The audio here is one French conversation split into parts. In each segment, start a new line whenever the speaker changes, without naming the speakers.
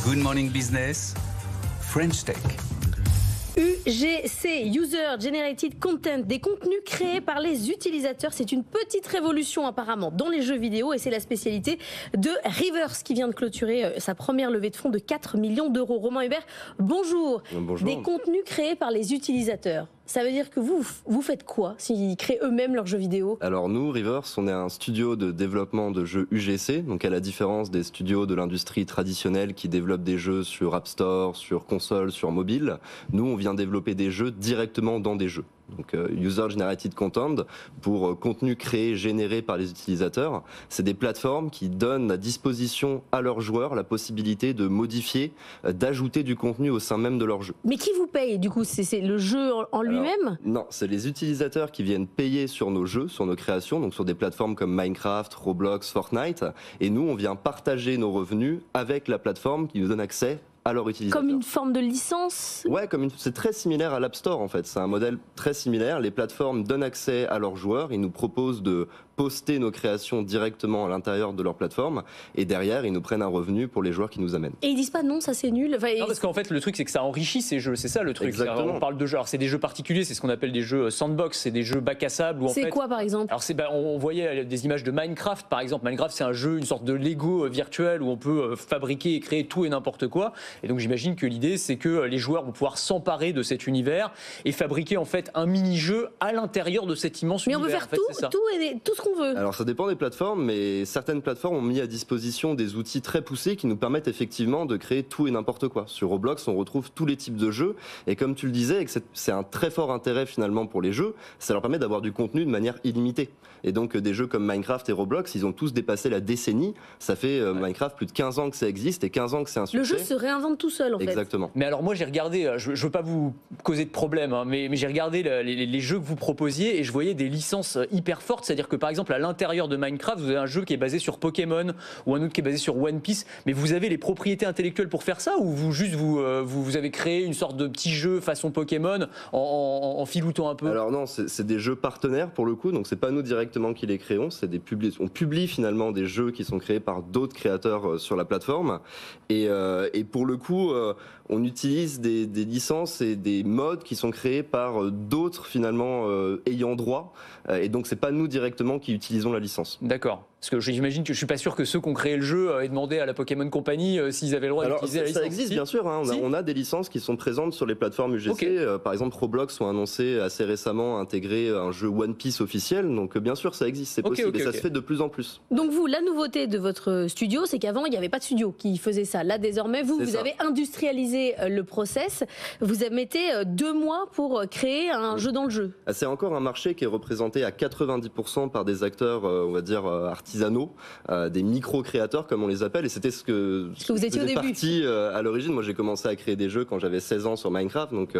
Good Morning Business, French Tech.
UGC, User Generated Content, des contenus créés par les utilisateurs. C'est une petite révolution apparemment dans les jeux vidéo et c'est la spécialité de Rivers qui vient de clôturer sa première levée de fonds de 4 millions d'euros. Romain Hubert, bonjour.
Bonjour.
Des contenus créés par les utilisateurs. Ça veut dire que vous faites quoi s'ils créent eux-mêmes leurs jeux vidéo?
Alors nous, Rivers, on est un studio de développement de jeux UGC, donc à la différence des studios de l'industrie traditionnelle qui développent des jeux sur App Store, sur console, sur mobile. Nous, on vient développer des jeux directement dans des jeux. Donc User Generated Content, pour contenu créé, généré par les utilisateurs. C'est des plateformes qui donnent à disposition à leurs joueurs la possibilité de modifier, d'ajouter du contenu au sein même de leur jeu.
Mais qui vous paye du coup? C'est le jeu en lui-même?
Non, c'est les utilisateurs qui viennent payer sur nos jeux, sur nos créations, donc sur des plateformes comme Minecraft, Roblox, Fortnite. Et nous, on vient partager nos revenus avec la plateforme qui nous donne accès à leur utilisateur.
Comme une forme de licence?
Ouais, c'est très similaire à l'App Store en fait. C'est un modèle très similaire. Les plateformes donnent accès à leurs joueurs. Ils nous proposent de poster nos créations directement à l'intérieur de leur plateforme. Et derrière, ils nous prennent un revenu pour les joueurs qui nous amènent.
Et ils disent pas non, ça c'est nul.
Non, parce qu'en fait, le truc, c'est que ça enrichit ces jeux. C'est ça le truc.
Exactement.
On parle de jeux. Alors, c'est des jeux particuliers. C'est ce qu'on appelle des jeux sandbox. C'est des jeux bac à sable.
C'est quoi par exemple?
Alors, on voyait des images de Minecraft, par exemple. Minecraft, c'est un jeu, une sorte de Lego virtuel où on peut fabriquer et créer tout et n'importe quoi. Et donc, j'imagine que l'idée, c'est que les joueurs vont pouvoir s'emparer de cet univers et fabriquer en fait un mini-jeu à l'intérieur de cet immense univers.
Mais on peut faire tout ce qu'on veut.
Alors ça dépend des plateformes, mais certaines plateformes ont mis à disposition des outils très poussés qui nous permettent effectivement de créer tout et n'importe quoi. Sur Roblox, on retrouve tous les types de jeux et comme tu le disais, c'est un très fort intérêt finalement pour les jeux, ça leur permet d'avoir du contenu de manière illimitée. Et donc des jeux comme Minecraft et Roblox, ils ont tous dépassé la décennie. Ça fait Minecraft plus de 15 ans que ça existe et 15 ans que c'est un succès.
Le jeu se réinvente tout seul en fait.
Exactement.
Mais alors moi j'ai regardé, je veux pas vous causer de problème, hein, mais j'ai regardé les jeux que vous proposiez et je voyais des licences hyper fortes. C'est-à-dire que par exemple à l'intérieur de Minecraft, vous avez un jeu qui est basé sur Pokémon ou un autre qui est basé sur One Piece. Mais vous avez les propriétés intellectuelles pour faire ça ou vous avez créé une sorte de petit jeu façon Pokémon en filoutant un peu?
Alors non, c'est des jeux partenaires pour le coup, donc c'est pas nous directement qui les créons, on publie finalement des jeux qui sont créés par d'autres créateurs sur la plateforme et pour le coup on utilise des licences et des modes qui sont créés par d'autres finalement ayant droit et donc c'est pas nous directement qui utilisons la licence.
D'accord. Parce que j'imagine que je suis pas sûr que ceux qui ont créé le jeu aient demandé à la Pokémon Company s'ils avaient le droit d'utiliser la licence.
Ça existe bien sûr, hein. On a des licences qui sont présentes sur les plateformes UGC. Okay. Par exemple Roblox ont annoncé assez récemment intégrer un jeu One Piece officiel, donc bien sûr ça existe, c'est possible et ça se fait de plus en plus.
Donc vous, la nouveauté de votre studio, c'est qu'avant il n'y avait pas de studio qui faisait ça. Là désormais vous avez industrialisé le process, vous mettez 2 mois pour créer un jeu dans le jeu.
C'est encore un marché qui est représenté à 90% par des acteurs, on va dire artisanaux, des micro-créateurs comme on les appelle, et c'était ce que
vous étiez au début.
À l'origine. Moi j'ai commencé à créer des jeux quand j'avais 16 ans sur Minecraft, donc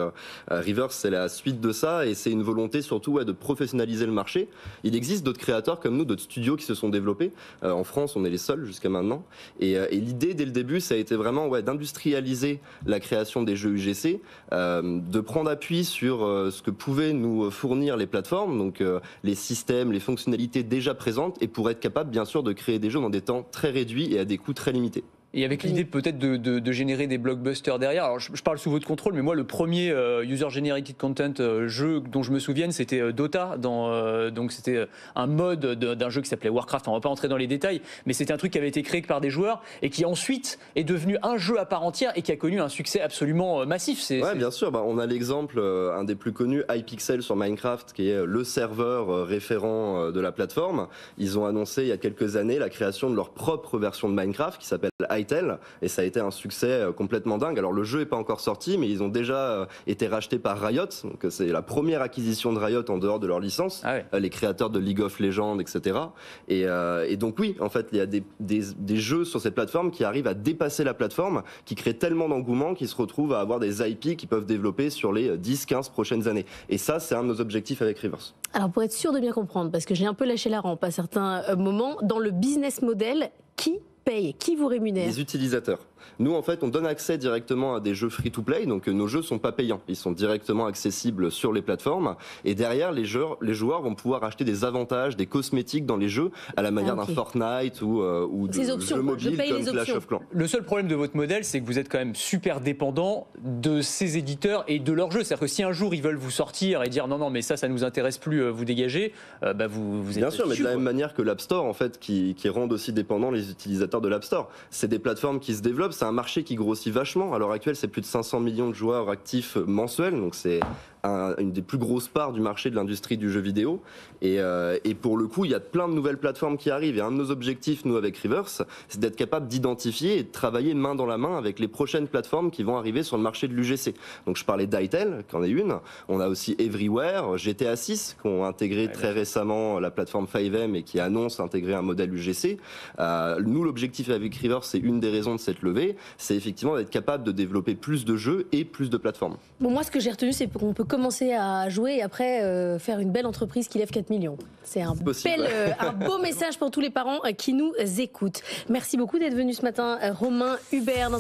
Rivers c'est la suite de ça, et c'est une volonté surtout de professionnaliser le marché. Il existe d'autres créateurs comme nous, d'autres studios qui se sont développés. En France on est les seuls jusqu'à maintenant, et l'idée dès le début ça a été vraiment d'industrialiser la création des jeux UGC, de prendre appui sur ce que pouvaient nous fournir les plateformes, donc les systèmes, les fonctionnalités déjà présentes, et pour être capable bien sûr de créer des jeux dans des temps très réduits et à des coûts très limités.
Et avec l'idée peut-être de générer des blockbusters derrière. Alors je parle sous votre contrôle, mais moi le premier User Generated Content jeu dont je me souvienne, c'était Dota. Donc c'était un mode d'un jeu qui s'appelait Warcraft. On va pas entrer dans les détails, mais c'était un truc qui avait été créé par des joueurs et qui ensuite est devenu un jeu à part entière et qui a connu un succès absolument massif.
Bien sûr. On a l'exemple, un des plus connus, Hypixel sur Minecraft, qui est le serveur référent de la plateforme. Ils ont annoncé il y a quelques années la création de leur propre version de Minecraft qui s'appelle Hytale, et ça a été un succès complètement dingue. Alors le jeu n'est pas encore sorti, mais ils ont déjà été rachetés par Riot, donc c'est la première acquisition de Riot en dehors de leur licence, les créateurs de League of Legends, etc. Et donc oui, en fait, il y a des jeux sur ces plateformes qui arrivent à dépasser la plateforme, qui créent tellement d'engouement qu'ils se retrouvent à avoir des IP qui peuvent développer sur les 10-15 prochaines années. Et ça, c'est un de nos objectifs avec Rivers.
Alors pour être sûr de bien comprendre, parce que j'ai un peu lâché la rampe à certains moments, dans le business model, qui paye? Qui vous rémunère?
Les utilisateurs. Nous, en fait, on donne accès directement à des jeux free-to-play, donc nos jeux sont pas payants. Ils sont directement accessibles sur les plateformes. Et derrière, les joueurs vont pouvoir acheter des avantages, des cosmétiques dans les jeux, à la manière d'un Fortnite ou de jeux mobiles comme Clash of Clans.
Le seul problème de votre modèle, c'est que vous êtes quand même super dépendant de ces éditeurs et de leurs jeux. C'est-à-dire que si un jour ils veulent vous sortir et dire non, mais ça nous intéresse plus, vous dégagez, vous êtes
bien sûr, mais de la même manière que l'App Store, en fait, qui rendent aussi dépendants les utilisateurs de l'App Store. C'est des plateformes qui se développent, c'est un marché qui grossit vachement. À l'heure actuelle, c'est plus de 500 millions de joueurs actifs mensuels, donc c'est une des plus grosses parts du marché de l'industrie du jeu vidéo. Et pour le coup, il y a plein de nouvelles plateformes qui arrivent. Et un de nos objectifs, nous, avec Reverse, c'est d'être capable d'identifier et de travailler main dans la main avec les prochaines plateformes qui vont arriver sur le marché de l'UGC. Donc je parlais d'Itel, qui en est une. On a aussi Everywhere, GTA 6, qui ont intégré très récemment la plateforme 5M et qui annonce intégrer un modèle UGC. Nous, l'objectif avec Reverse, c'est une des raisons de cette levée, c'est effectivement d'être capable de développer plus de jeux et plus de plateformes.
Bon, moi, ce que j'ai retenu, c'est qu'on peut commencer à jouer et après faire une belle entreprise qui lève 4 millions. C'est un beau message pour tous les parents qui nous écoutent. Merci beaucoup d'être venu ce matin, Romain Hubert.